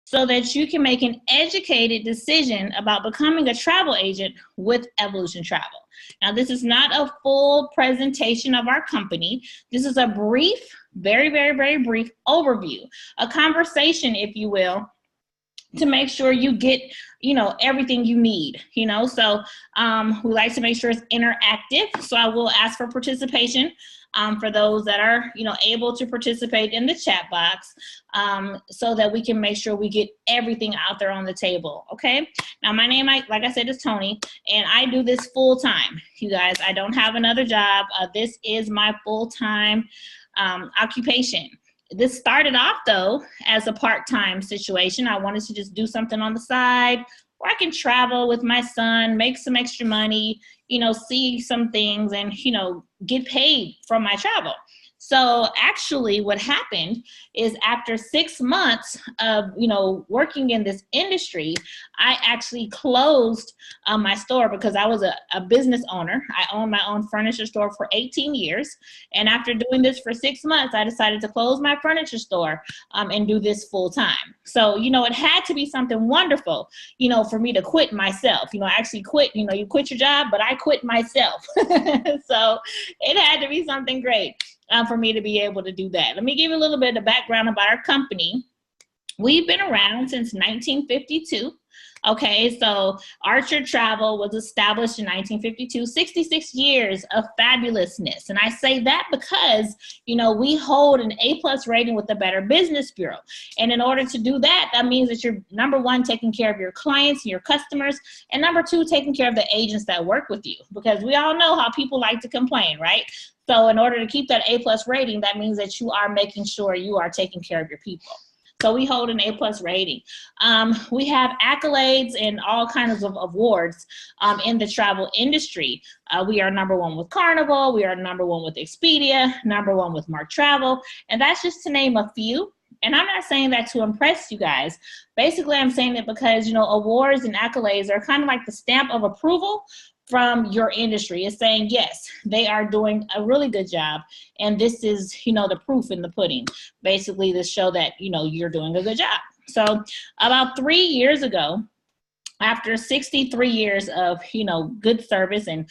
so that you can make an educated decision about becoming a travel agent with Evolution Travel. Now, this is not a full presentation of our company. This is a brief, very, very, very brief overview, a conversation, if you will, to make sure you get, everything you need, So we like to make sure it's interactive. So I will ask for participation for those that are, able to participate in the chat box, so that we can make sure we get everything out there on the table, okay? Now, my name, like I said, is Tony, and I do this full time, you guys. I don't have another job. This is my full-time occupation. This started off, though, as a part-time situation. I wanted to just do something on the side where I can travel with my son, make some extra money, see some things, and, get paid from my travel. So actually what happened is after 6 months of, working in this industry, I actually closed my store because I was a business owner. I owned my own furniture store for 18 years. And after doing this for 6 months, I decided to close my furniture store and do this full time. So, it had to be something wonderful, for me to quit myself. I actually quit, you quit your job, but I quit myself. So it had to be something great for me to be able to do that. Let me give you a little bit of background about our company. We've been around since 1952. Okay, so Archer Travel was established in 1952, 66 years of fabulousness. And I say that because, we hold an A+ rating with the Better Business Bureau. And in order to do that, that means that you're, number one, taking care of your clients and your customers, and number two, taking care of the agents that work with you. Because we all know how people like to complain, right? So in order to keep that A+ rating, that means that you are making sure you are taking care of your people. So we hold an A+ rating. We have accolades and all kinds of awards in the travel industry. We are number one with Carnival. We are number one with Expedia, number one with Mark Travel. And that's just to name a few. And I'm not saying that to impress you guys. Basically, I'm saying that because, awards and accolades are kind of like the stamp of approval from your industry. It's saying, yes, they are doing a really good job. And this is, the proof in the pudding, basically to show that, you're doing a good job. So about 3 years ago, after 63 years of, good service and,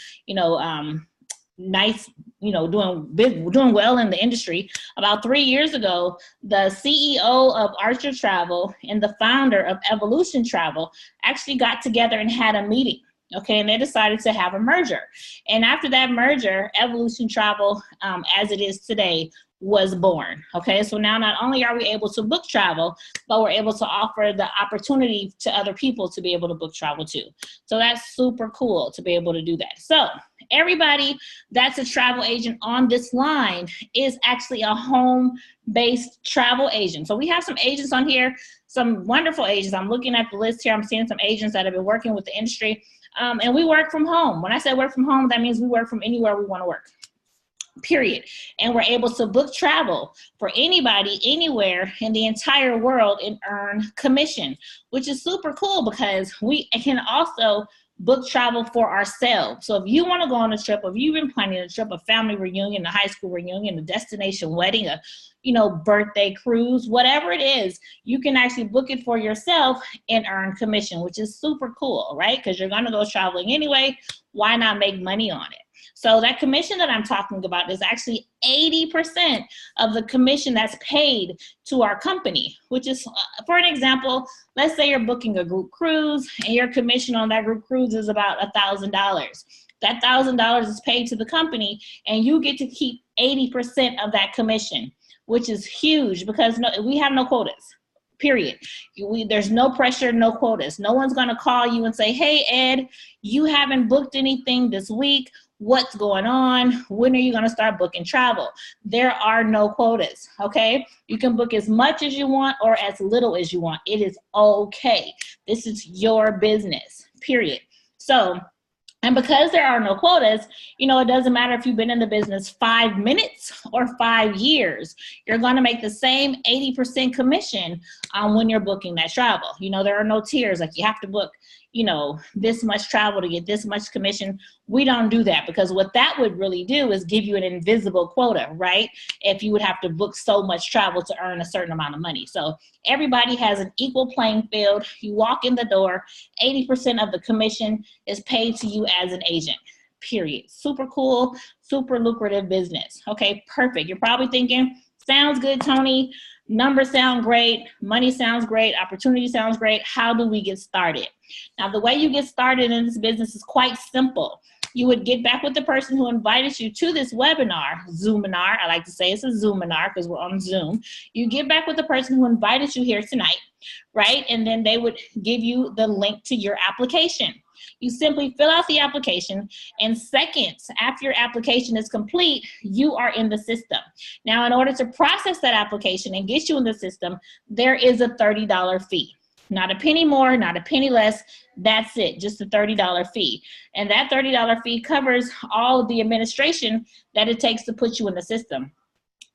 nice, doing well in the industry, about 3 years ago, the CEO of Archer Travel and the founder of Evolution Travel actually got together and had a meeting. Okay, and they decided to have a merger. And after that merger, Evolution Travel, as it is today, was born. Okay, so now not only are we able to book travel, but we're able to offer the opportunity to other people to be able to book travel too. So that's super cool to be able to do that. So everybody that's a travel agent on this line is actually a home-based travel agent. So we have some agents on here, some wonderful agents. I'm looking at the list here. I'm seeing some agents that have been working with the industry. And we work from home. When I say work from home, that means we work from anywhere we want to work, period. And we're able to book travel for anybody, anywhere in the entire world and earn commission, which is super cool because we can also book travel for ourselves. So if you want to go on a trip, if you've been planning a trip, a family reunion, a high school reunion, a destination wedding, a birthday cruise, whatever it is, you can actually book it for yourself and earn commission, which is super cool, right? Because you're going to go traveling anyway. Why not make money on it? So that commission that I'm talking about is actually 80% of the commission that's paid to our company, which is, for an example, let's say you're booking a group cruise and your commission on that group cruise is about $1,000. That $1,000 is paid to the company and you get to keep 80% of that commission, which is huge because we have no quotas. Period. There's no pressure, no quotas. No one's going to call you and say, hey, Ed, you haven't booked anything this week. What's going on? When are you going to start booking travel? There are no quotas, okay? You can book as much as you want or as little as you want. It is okay. This is your business, period. So And because there are no quotas, you know, it doesn't matter if you've been in the business 5 minutes or 5 years, you're going to make the same 80% commission when you're booking that travel. You know, there are no tiers, like you have to book, you know, this much travel to get this much commission. We don't do that, because what that would really do is give you an invisible quota, right? If you would have to book so much travel to earn a certain amount of money. So everybody has an equal playing field. You walk in the door, 80% of the commission is paid to you as an agent, period. Super cool, super lucrative business. Okay, perfect. You're probably thinking, sounds good, Tony. Numbers sound great. Money sounds great. Opportunity sounds great. How do we get started? Now, the way you get started in this business is quite simple. You would get back with the person who invited you to this webinar, Zoominar. I like to say it's a Zoominar because we're on Zoom. You get back with the person who invited you here tonight, right? And then they would give you the link to your application. You simply fill out the application, and seconds after your application is complete, you are in the system. Now, in order to process that application and get you in the system, there is a $30 fee. Not a penny more, not a penny less. That's it, just a $30 fee. And that $30 fee covers all of the administration that it takes to put you in the system.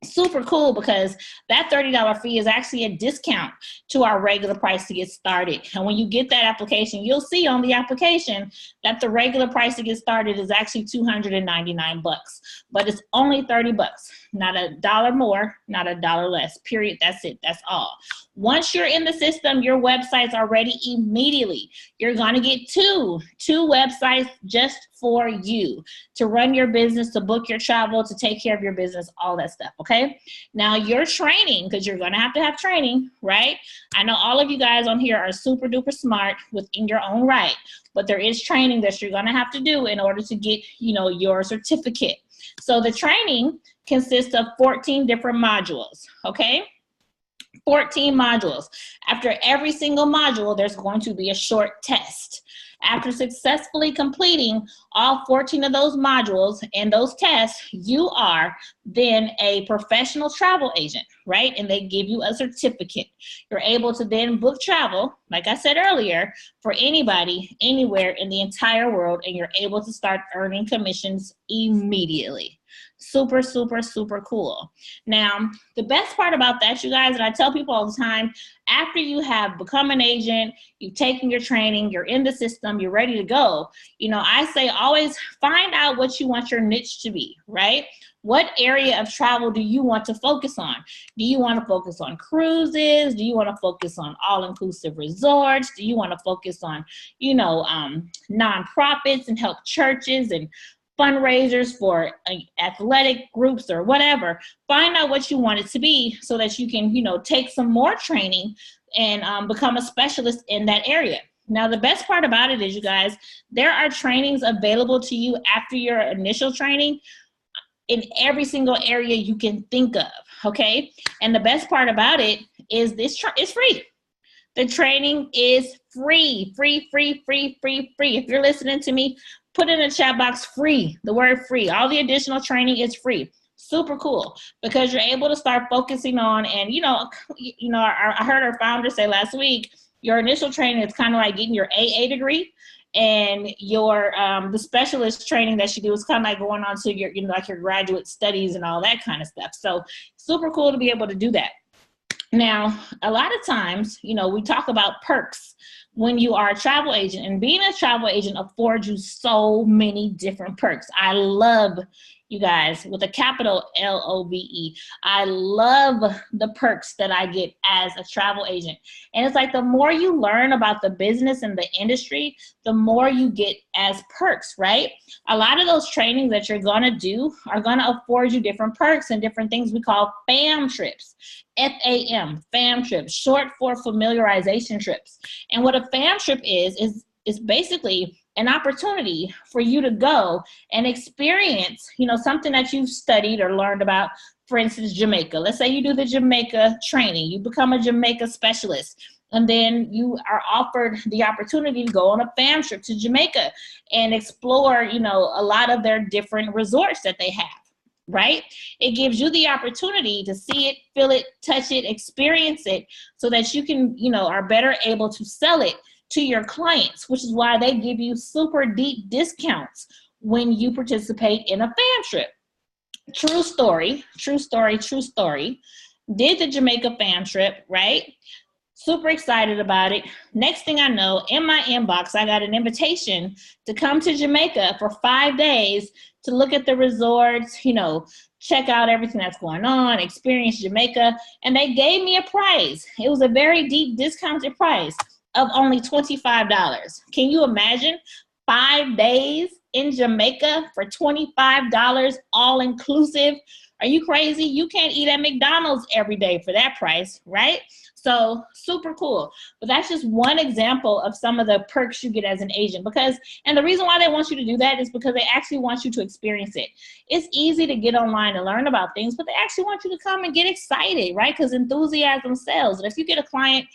Super cool, because that $30 fee is actually a discount to our regular price to get started. And when you get that application, you'll see on the application that the regular price to get started is actually $299, but it's only $30, not a dollar more, not a dollar less, period. That's it, that's all. Once you're in the system, your websites are ready immediately. You're gonna get two websites just for you to run your business, to book your travel, to take care of your business, all that stuff, okay? Now, your training, because you're gonna have to have training, right? I know all of you guys on here are super duper smart within your own right, but there is training that you're gonna have to do in order to get, you know, your certificate. So the training consists of 14 different modules, okay? 14 modules. After every single module, there's going to be a short test. After successfully completing all 14 of those modules and those tests, you are then a professional travel agent, right? And they give you a certificate. You're able to then book travel, like I said earlier, for anybody, anywhere in the entire world, and you're able to start earning commissions immediately. Super, super, super cool. Now, the best part about that, you guys, and I tell people all the time, after you have become an agent, you've taken your training, you're in the system, you're ready to go, you know, I say always find out what you want your niche to be, right? What area of travel do you want to focus on? Do you want to focus on cruises? Do you want to focus on all-inclusive resorts? Do you want to focus on, you know, nonprofits and help churches and fundraisers for athletic groups or whatever? Find out what you want it to be so that you can, you know, take some more training and become a specialist in that area. Now, the best part about it is, you guys, there are trainings available to you after your initial training in every single area you can think of, okay? And the best part about it is it's free. The training is free, free, free, free, free, free. If you're listening to me, put in the chat box free, the word free. All the additional training is free. Super cool, because you're able to start focusing on, and I heard our founder say last week, your initial training is kind of like getting your AA degree, and your the specialist training that you do is kind of like going on to your, like your graduate studies and all that kind of stuff. So super cool to be able to do that. Now, a lot of times, we talk about perks when you are a travel agent, and being a travel agent affords you so many different perks. I love, you guys, with a capital LOVE, I love the perks that I get as a travel agent. And it's like the more you learn about the business and the industry, the more you get as perks, right? A lot of those trainings that you're gonna do are gonna afford you different perks and different things we call FAM trips. FAM, FAM trips, short for familiarization trips. And what a FAM trip is basically an opportunity for you to go and experience, something that you've studied or learned about. For instance, Jamaica. Let's say you do the Jamaica training, you become a Jamaica specialist, and then you are offered the opportunity to go on a FAM trip to Jamaica and explore, a lot of their different resorts that they have. Right? It gives you the opportunity to see it, feel it, touch it, experience it, so that you can, are better able to sell it to your clients, which is why they give you super deep discounts when you participate in a fam trip. True story, true story, true story. Did the Jamaica fam trip, right? Super excited about it. Next thing I know, in my inbox, I got an invitation to come to Jamaica for 5 days to look at the resorts, check out everything that's going on, experience Jamaica. And they gave me a price. It was a very deep discounted price of only $25. Can you imagine 5 days in Jamaica for $25 all inclusive? Are you crazy? You can't eat at McDonald's every day for that price, right? So super cool. But that's just one example of some of the perks you get as an agent, and the reason why they want you to do that is because they actually want you to experience it. It's easy to get online and learn about things, but they actually want you to come and get excited, right? Because enthusiasm sells. And if you get a client,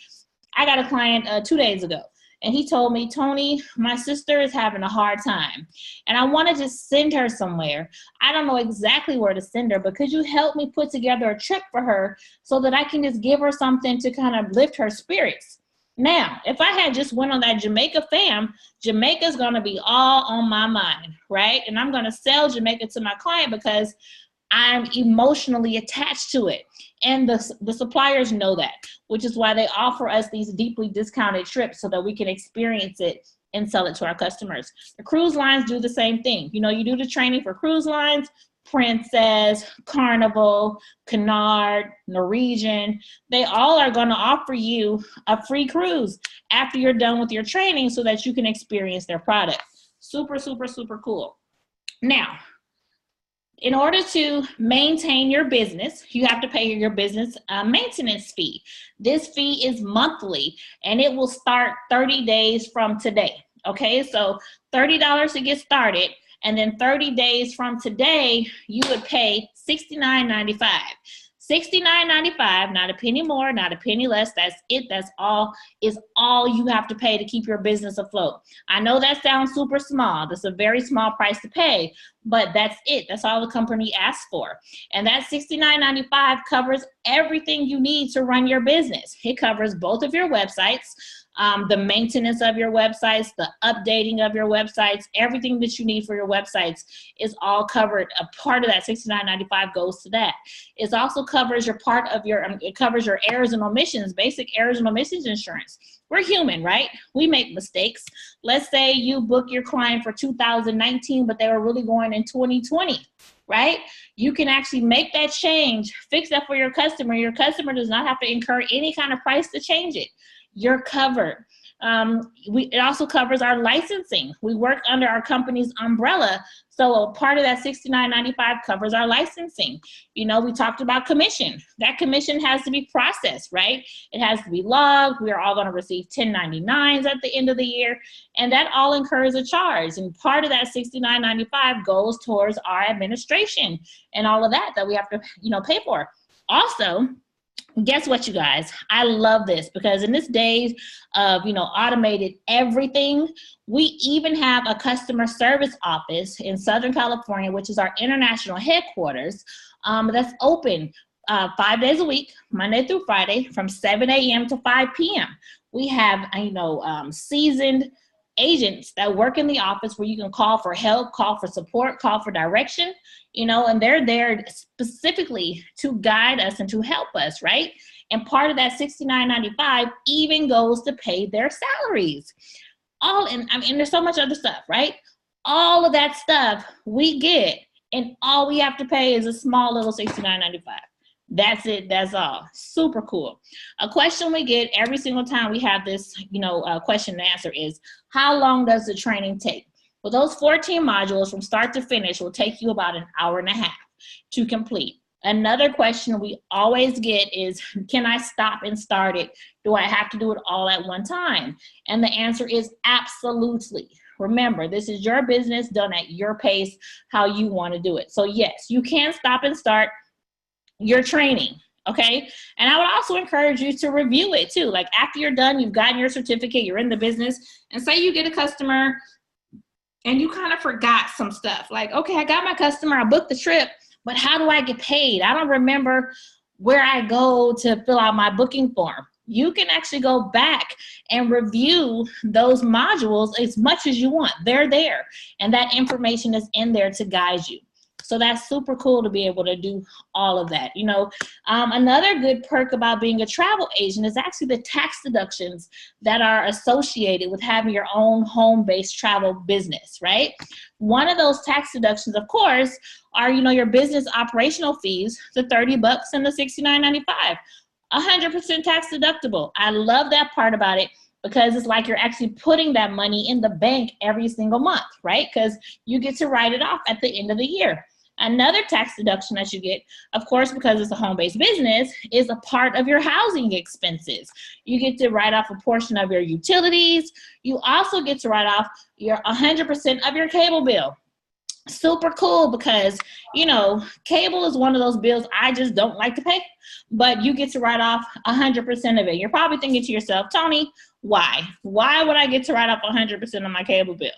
I got a client 2 days ago. And he told me, Tony, my sister is having a hard time and I want to just send her somewhere. I don't know exactly where to send her, but could you help me put together a trip for her so that I can just give her something to kind of lift her spirits? Now, if I had just went on that Jamaica fam, Jamaica's going to be all on my mind, right? And I'm going to sell Jamaica to my client because I'm emotionally attached to it. And the suppliers know that, which is why they offer us these deeply discounted trips so that we can experience it and sell it to our customers. The cruise lines do the same thing. You do the training for cruise lines, Princess, Carnival, Cunard, Norwegian. They all are going to offer you a free cruise after you're done with your training so that you can experience their product. Super, super, super cool. Now, in order to maintain your business, you have to pay your business maintenance fee. This fee is monthly, and it will start 30 days from today. Okay, so $30 to get started, and then 30 days from today, you would pay $69.95. $69.95, not a penny more, not a penny less. That's it. That's all you have to pay to keep your business afloat. I know that sounds super small. That's a very small price to pay, but that's it. That's all the company asks for. And that $69.95 covers everything you need to run your business. It covers both of your websites, the maintenance of your websites, the updating of your websites, everything that you need for your websites is all covered. A part of that $69.95 goes to that. It also covers it covers your errors and omissions, basic errors and omissions insurance. We're human, right? We make mistakes. Let's say you book your client for 2019, but they were really going in 2020. Right? You can actually make that change, fix that for your customer. Your customer does not have to incur any kind of price to change it. You're covered. It also covers our licensing. We work under our company's umbrella, so a part of that $69.95 covers our licensing. We talked about commission. That commission has to be processed, right? It has to be logged. We are all going to receive 1099s at the end of the year, and that all incurs a charge. And part of that $69.95 goes towards our administration and all of that we have to, pay for. Also, guess what, you guys? I love this because in this days of, automated everything, we even have a customer service office in Southern California, which is our international headquarters, that's open 5 days a week, Monday through Friday, from 7 a.m. to 5 p.m. We have, seasoned agents that work in the office where you can call for help, call for support, call for direction, and they're there specifically to guide us and to help us, right? And part of that $69.95 even goes to pay their salaries. There's so much other stuff, right? All of that stuff we get, and all we have to pay is a small little $69.95. That's it. That's all. Super cool. A question we get every single time we have this, question and answer is, how long does the training take? Well, those 14 modules from start to finish will take you about an hour and a half to complete. Another question we always get is, can I stop and start it? Do I have to do it all at one time? And the answer is absolutely. Remember, this is your business done at your pace, how you want to do it. So yes, you can stop and start your training, okay? And I would also encourage you to review it too. Like after you're done, you've gotten your certificate, you're in the business, and say you get a customer and you kind of forgot some stuff. Like, okay, I got my customer, I booked the trip, but how do I get paid? I don't remember where I go to fill out my booking form. you can actually go back and review those modules as much as you want. They're there, and that information is in there to guide you. So that's super cool to be able to do all of that. You know, another good perk about being a travel agent is actually the tax deductions that are associated with having your own home-based travel business, right? One of those tax deductions, of course, are, you know, your business operational fees, the $30 and the $69.95, 100% tax deductible. I love that part about it, because it's like you're actually putting that money in the bank every single month, right? Because you get to write it off at the end of the year. Another tax deduction that you get, of course, because it's a home-based business, is a part of your housing expenses. You get to write off a portion of your utilities. You also get to write off your 100% of your cable bill. Super cool, because, you know, cable is one of those bills I just don't like to pay, but you get to write off 100% of it. You're probably thinking to yourself, Tony, why? Why would I get to write off 100% of my cable bill?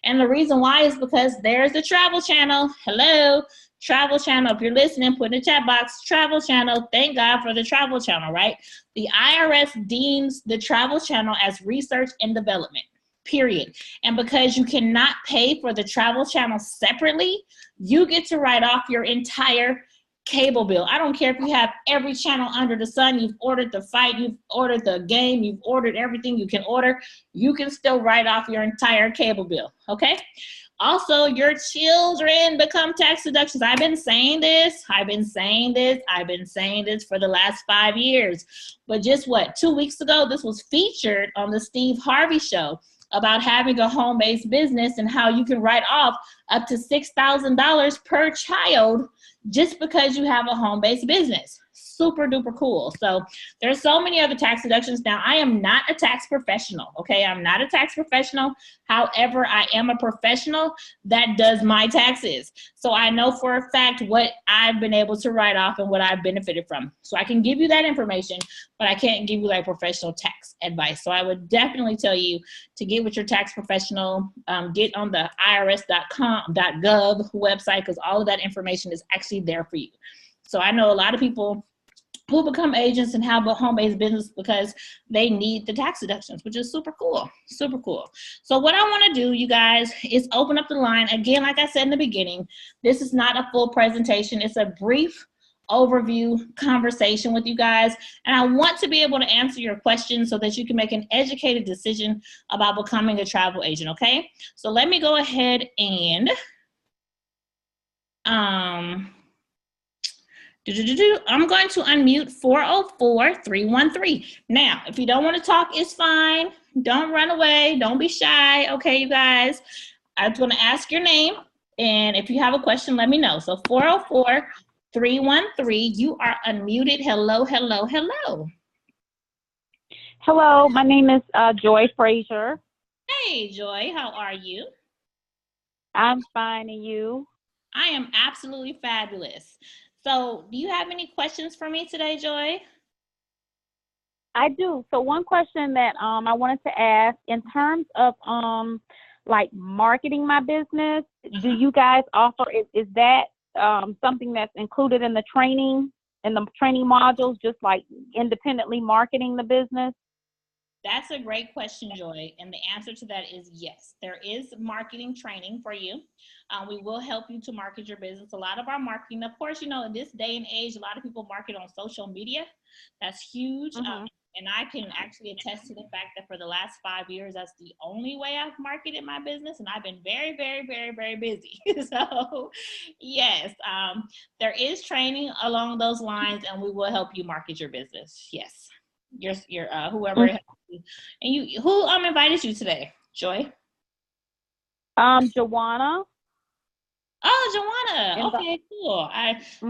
And the reason why is because there's the Travel Channel. Hello, Travel Channel. If you're listening, put in the chat box, Travel Channel. Thank God for the Travel Channel, right? The IRS deems the Travel Channel as research and development, period. And because you cannot pay for the Travel Channel separately, you get to write off your entire cable bill. I don't care if you have every channel under the sun, you've ordered the fight, you've ordered the game, you've ordered everything you can order, you can still write off your entire cable bill, okay? Also, your children become tax deductions. I've been saying this for the last 5 years. But just what, 2 weeks ago, this was featured on the Steve Harvey show about having a home-based business and how you can write off up to $6,000 per child just because you have a home-based business. Super duper cool. So there's so many other tax deductions. Now, I am not a tax professional, okay? I'm not a tax professional. However, I am a professional that does my taxes. So I know for a fact what I've been able to write off and what I've benefited from. So I can give you that information, but I can't give you like professional tax advice. So I would definitely tell you to get with your tax professional, get on the irs.gov website, because all of that information is actually there for you. So I know a lot of people who become agents and have a home-based business because they need the tax deductions, which is super cool, super cool. So what I want to do, you guys, is open up the line. Again, like I said in the beginning, this is not a full presentation. It's a brief overview conversation with you guys. And I want to be able to answer your questions so that you can make an educated decision about becoming a travel agent, okay? So let me go ahead and I'm going to unmute 404-313. Now, if you don't want to talk, it's fine. Don't run away. Don't be shy. Okay, you guys. I'm going to ask your name, and if you have a question, let me know. So 404-313, you are unmuted. Hello, hello, hello. Hello, my name is Joy Frazier. Hey, Joy. How are you? I'm fine, and you? I am absolutely fabulous. So do you have any questions for me today, Joy? I do. So one question that I wanted to ask, in terms of like marketing my business, do you guys offer, is that something that's included in the training modules, just like independently marketing the business? That's a great question, Joy. And the answer to that is yes. There is marketing training for you. We will help you to market your business. A lot of our marketing, of course, you know, in this day and age, a lot of people market on social media. That's huge. Mm-hmm. And I can actually attest to the fact that for the last 5 years, that's the only way I've marketed my business. And I've been very, very, very, very busy. So yes, there is training along those lines, and we will help you market your business. Yes. Your whoever helped you. And you, who invited you today, Joy? Joanna. Oh, Joanna. Okay, cool.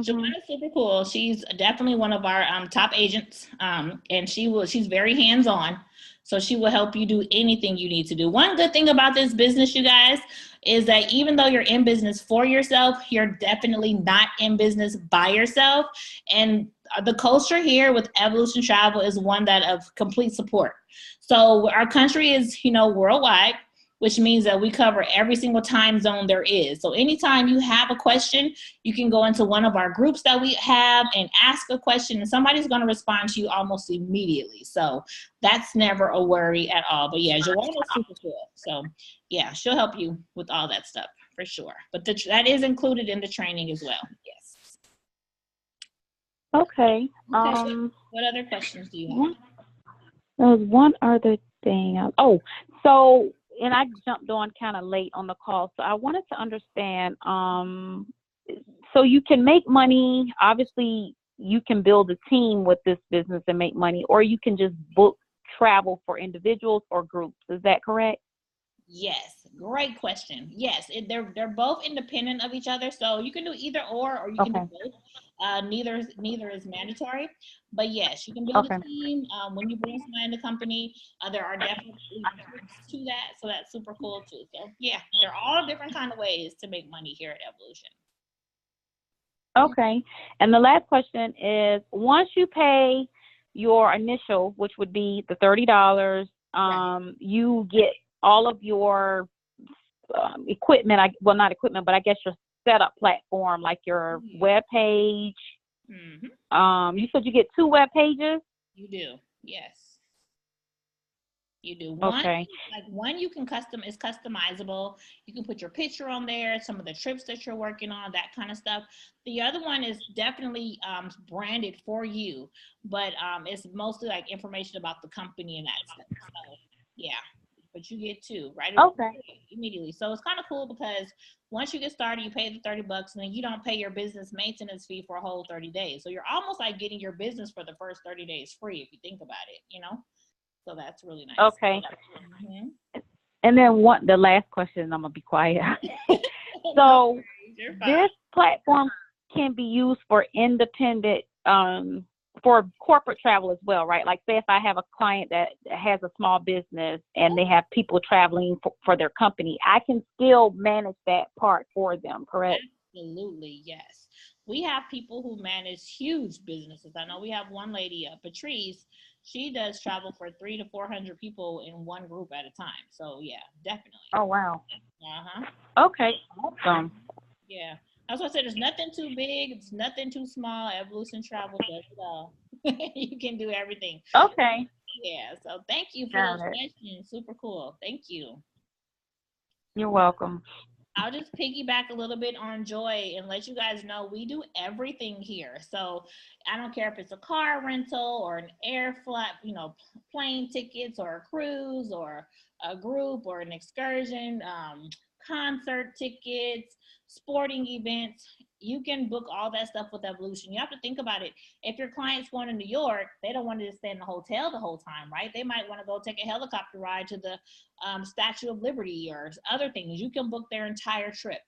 Joanna's super cool. She's definitely one of our top agents. And she's very hands-on. So she will help you do anything you need to do. One good thing about this business, you guys, is that even though you're in business for yourself, you're definitely not in business by yourself. And the culture here with Evolution Travel is one that of complete support. So our country is, you know, worldwide. which means that we cover every single time zone there is. So anytime you have a question, you can go into one of our groups that we have and ask a question, and somebody's going to respond to you almost immediately. So that's never a worry at all. But yeah, Joanna is super cool. So yeah, she'll help you with all that stuff for sure. But that is included in the training as well. Yes. Okay. What other questions do you have? There was one other thing. And I jumped on kind of late on the call, so I wanted to understand. So you can make money. Obviously, you can build a team with this business and make money, or you can just book travel for individuals or groups. Is that correct? Yes, great question. Yes, they're both independent of each other, so you can do either or you can do both. Neither is mandatory, but yes, you can build a team. When you bring somebody in the company, there are definitely tricks to that, so that's super cool too. So yeah, there are all different kind of ways to make money here at Evolution. Okay, and the last question is: once you pay your initial, which would be the $30, Right. you get all of your equipment. Not equipment, but I guess your setup platform, like your web page. You said you get 2 web pages. You do, yes. You do one you can is customizable. You can put your picture on there, some of the trips that you're working on, that kind of stuff. The other one is definitely branded for you, but it's mostly like information about the company and that stuff. So yeah, but you get 2 right immediately. So it's kind of cool because once you get started, you pay the $30 and then you don't pay your business maintenance fee for a whole 30 days. So you're almost like getting your business for the first 30 days free if you think about it, you know? So that's really nice. Okay. And then the last question, I'm gonna be quiet. So this platform can be used for independent, for corporate travel as well, right? Like say if I have a client that has a small business and they have people traveling for their company, I can still manage that part for them, correct? Absolutely, yes. We have people who manage huge businesses. I know we have one lady, Patrice. She does travel for 300 to 400 people in one group at a time. So yeah, definitely. Oh wow. Okay. Awesome. Yeah. That's why I said there's nothing too big. It's nothing too small. Evolution Travel does it all. You can do everything. Okay. Yeah. So thank you for those questions. Super cool. Thank you. You're welcome. I'll just piggyback a little bit on Joy and let you guys know we do everything here. So I don't care if it's a car rental or an air flight, plane tickets or a cruise or a group or an excursion, concert tickets, sporting events. You can book all that stuff with Evolution. You have to think about it. If your client's going to New York, they don't want to just stay in the hotel the whole time, right? They might want to go take a helicopter ride to the Statue of Liberty or other things. You can book their entire trip,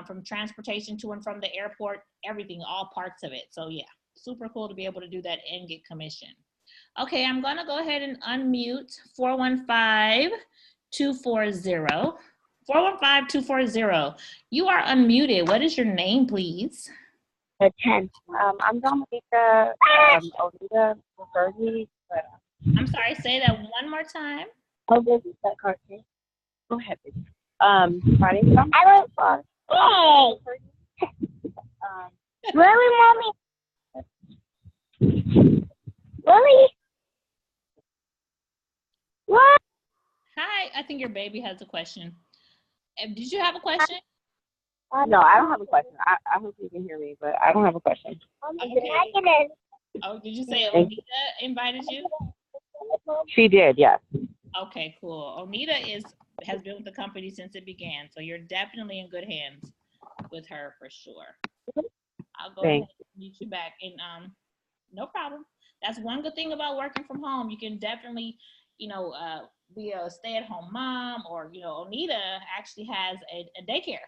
from transportation to and from the airport, everything, all parts of it. So yeah, super cool to be able to do that and get commission. Okay, I'm gonna go ahead and unmute 415-240. 415-240. You are unmuted. What is your name, please? 10. I'm Dominica Olita Sergi. I'm sorry, say that one more time. Oh, this is that cartoon. Go ahead, baby. My name's Dominica. I like fun. Really, mommy? Really? What? Hi, I think your baby has a question. Did you have a question? No, I don't have a question. I hope you can hear me, but I don't have a question. Okay. Oh, did you say Onita invited you? She did, yes. Okay, cool. Onita has been with the company since it began, so you're definitely in good hands with her for sure. I'll go ahead and meet you back, and no problem. That's one good thing about working from home. You can definitely, be a stay-at-home mom, or Onita actually has a daycare.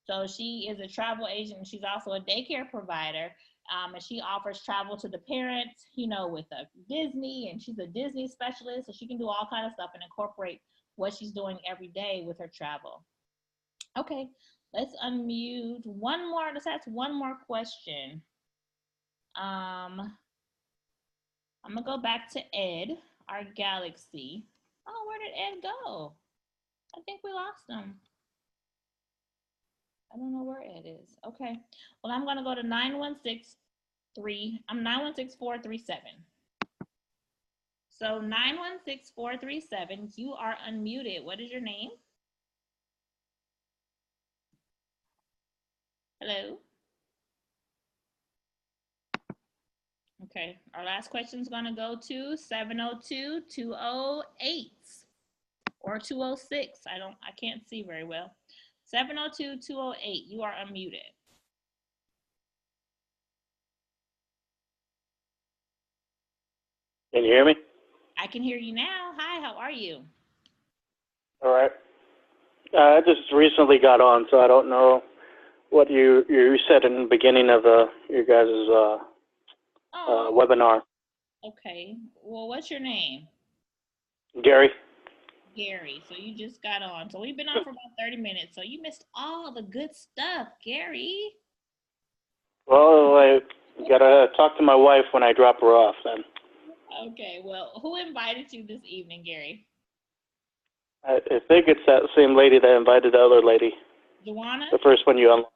So she is a travel agent, and she's also a daycare provider. And she offers travel to the parents, with Disney, and she's a Disney specialist, so she can do all kind of stuff and incorporate what she's doing every day with her travel. Okay, let's unmute one more. Let's ask one more question. I'm gonna go back to Ed, our Galaxy. Oh, where did Ed go? I think we lost him. I don't know where Ed is. Okay. Well, I'm going to go to 916437. So 916437, you are unmuted. What is your name? Hello? Okay, our last question is going to go to 702-208 or 206. I can't see very well. 702-208, you are unmuted. Can you hear me? I can hear you now. Hi, how are you? All right. I just recently got on, so I don't know what you said in the beginning of your guys' webinar. Okay. Well, what's your name? Gary. Gary. So you just got on. So we've been on for about 30 minutes. So you missed all the good stuff, Gary. Well, I gotta talk to my wife when I drop her off then. Okay. Well, who invited you this evening, Gary? I think it's that same lady that invited the other lady. Joanna? The first one you unlocked.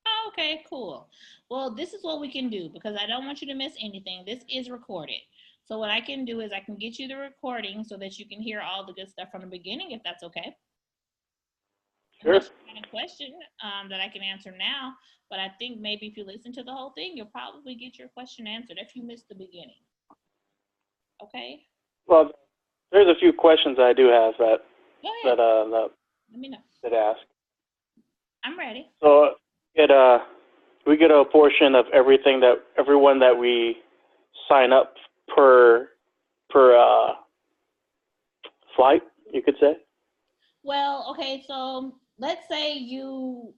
Oh, okay, cool. Well, this is what we can do because I don't want you to miss anything. This is recorded. So what I can do is I can get you the recording so that you can hear all the good stuff from the beginning, if that's okay. Sure. Unless you have a question that I can answer now, but I think maybe if you listen to the whole thing, you'll probably get your question answered if you missed the beginning. Okay? Well, there's a few questions I do have that Let me know. that ask. I'm ready. So we get a portion of everyone that we sign up per flight, you could say. Well, okay, so let's say you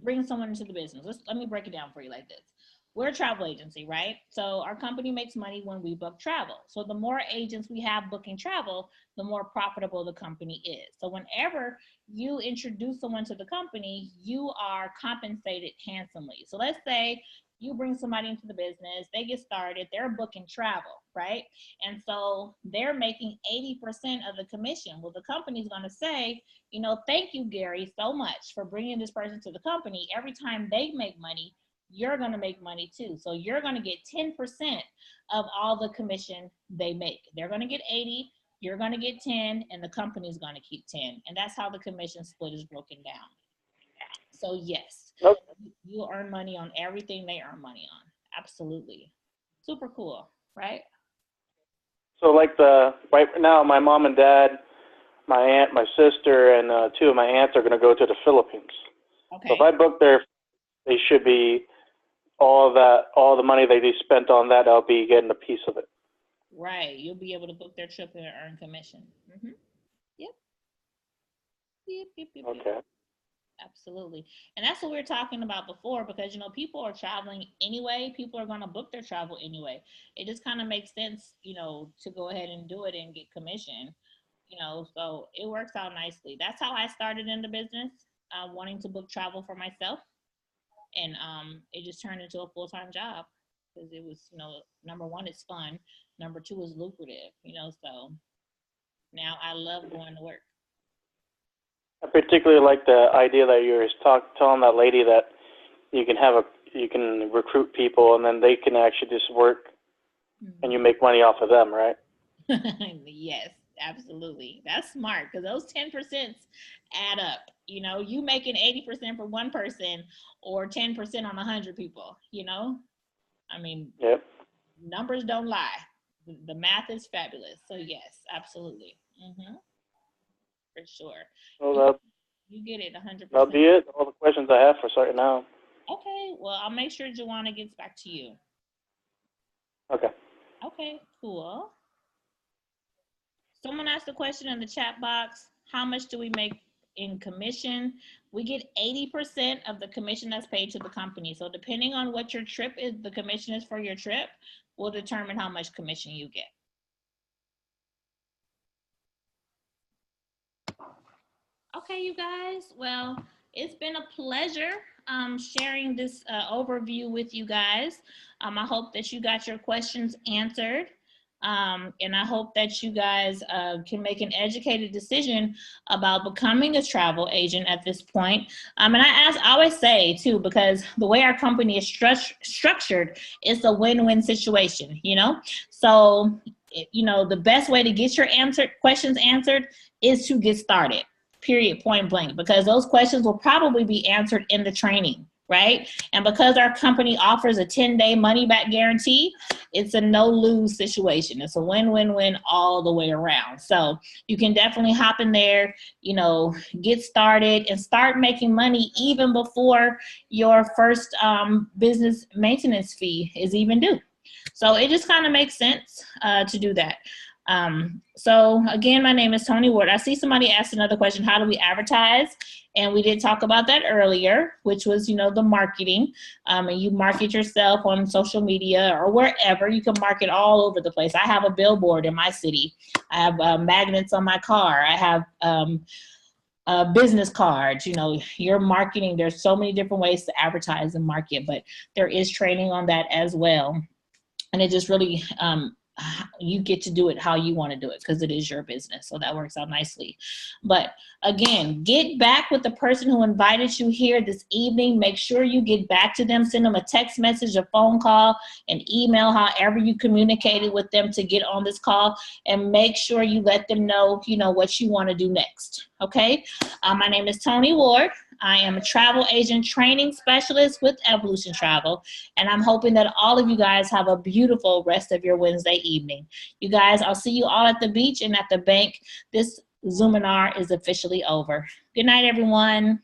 bring someone into the business. Let me break it down for you like this. We're a travel agency, right? So our company makes money when we book travel. So the more agents we have booking travel, the more profitable the company is. So whenever you introduce someone to the company, you are compensated handsomely. So let's say you bring somebody into the business, they get started, they're booking travel, right? And so they're making 80% of the commission. Well, the company's going to say, you know, thank you, Gary, so much for bringing this person to the company. Every time they make money, you're going to make money too. So you're going to get 10% of all the commission they make. They're going to get 80, you're going to get 10, and the company's going to keep 10. And that's how the commission split is broken down. So yes, Okay. you earn money on everything they earn money on. Absolutely. Super cool, right? So like right now, my mom and dad, my aunt, my sister, and two of my aunts are going to go to the Philippines. Okay. So if I book there, they should be all the money they spent on that, I'll be getting a piece of it. Right. You'll be able to book their trip and earn commission. Mm-hmm. Yep. Yep. Okay. Absolutely. And that's what we were talking about before because, you know, people are traveling anyway. People are going to book their travel anyway. It just kind of makes sense, you know, to go ahead and do it and get commission, you know, so it works out nicely. That's how I started in the business, wanting to book travel for myself. And it just turned into a full-time job because it was, you know, number one, it's fun. Number two is lucrative, you know, so now I love going to work. I particularly like the idea that you were telling that lady that you can recruit people and then they can actually just work and you make money off of them, right? Yes, absolutely. That's smart because those 10% add up. You know, you making 80% for one person or 10% on 100 people, you know? I mean, yep. Numbers don't lie. The math is fabulous. So yes, absolutely. Mm-hmm. For sure. Well, you get it 100%. That'll be it. All the questions I have for right now. Okay. Well, I'll make sure Joanna gets back to you. Okay. Okay, cool. Someone asked a question in the chat box. How much do we make in commission? We get 80% of the commission that's paid to the company. So depending on what your trip is, the commission is for your trip, will determine how much commission you get. Okay, you guys. Well, it's been a pleasure sharing this overview with you guys. I hope that you got your questions answered. And I hope that you guys can make an educated decision about becoming a travel agent at this point. And I always say too, because the way our company is structured, it's a win-win situation, you know? So, you know, the best way to get your questions answered is to get started, period, point blank, because those questions will probably be answered in the training, right? And because our company offers a 10-day money-back guarantee, it's a no-lose situation. It's a win-win-win all the way around. So you can definitely hop in there, you know, get started and start making money even before your first business maintenance fee is even due. So it just kind of makes sense to do that. So again, my name is Tony Ward. I see somebody asked another question, how do we advertise? And we did talk about that earlier, which was, you know, the marketing. And you market yourself on social media or wherever. You can market all over the place. I have a billboard in my city. I have magnets on my car. I have business cards. You know, your marketing, there's so many different ways to advertise and market, but there is training on that as well. And it just really, you get to do it how you want to do it because it is your business. So that works out nicely. But again, get back with the person who invited you here this evening. Make sure you get back to them. Send them a text message, a phone call, an email, however you communicated with them to get on this call. And make sure you let them know, you know, what you want to do next. Okay? My name is Tony Ward. I am a travel agent training specialist with Evolution Travel, and I'm hoping that all of you guys have a beautiful rest of your Wednesday evening. You guys, I'll see you all at the beach and at the bank. This Zoominar is officially over. Good night, everyone.